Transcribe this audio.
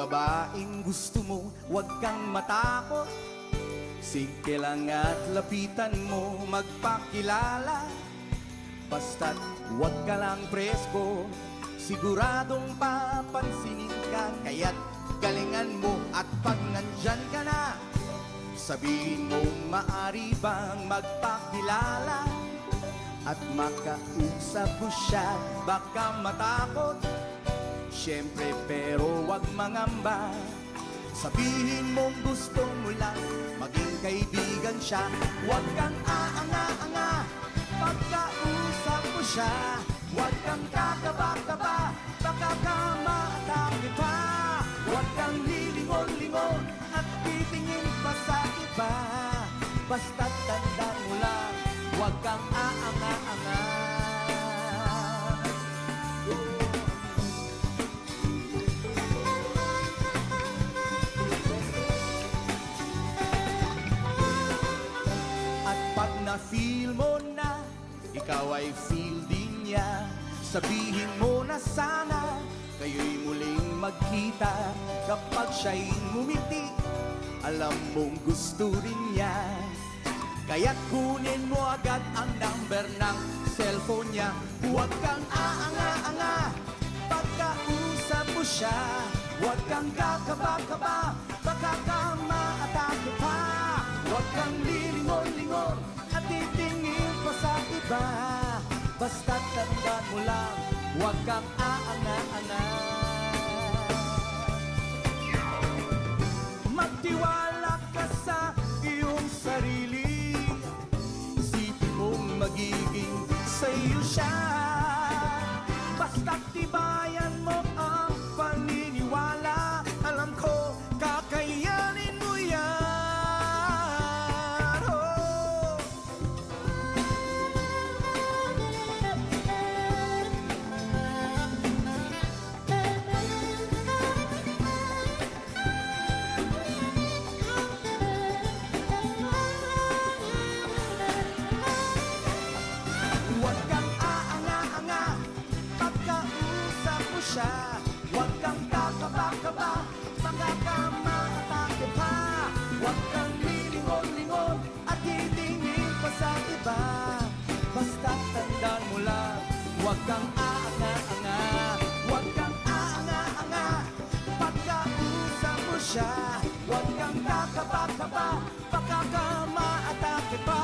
babaeng gusto mo, huwag kang matakot. Sige lang at lapitan mo, magpakilala. Basta't huwag ka lang presko, siguradong papansinin ka. Kaya't galingan mo at pag nandyan ka na, sabihin mo maari bang magpakilala at makausap mo siya. Baka matakot, syempre pero wag mangamba. Sabihin mong gusto mo lang maging kaibigan siya. Huwag kang aanga-anga pagkausap mo siya. Huwag kang kakaba-kaba, baka ka maatake pa. Huwag kang lilingon-lingon at titingin pa sa iba. Basta't tanda mo lang, huwag kang aanga-anga. At pag na-feel mo na ikaw ay feel din niya, sabihin mo na sana kayo'y muling magkita. Kapag siya'y ngumiti, alam mong gusto rin niya. Kaya kunin mo agad ang number ng cellphone niya. Huwag kang aanga-anga pagkausap mo siya. Huwag kang kakaba-kaba, baka ka maatake pa. Huwag kang lilingon-lingon at titingin pa sa iba. Basta't tandaan mo lang, huwag kang aanga-anga. Magtiwala ka sa iyong sarili, isipin mong magiging sa'yo siya. Basta't tibayan mo ang paniniwala, alam ko kakayanin mo yan. Huwag kang kakaba-kaba, baka ka maatake pa. Huwag kang lilingon-lingon at titingin pa sa iba. Basta't tandaan mo lang, huwag kang aanga-anga. Huwag kang aanga-anga pagkausap mo siya. Huwag kang kakaba-kaba, baka ka maatake pa.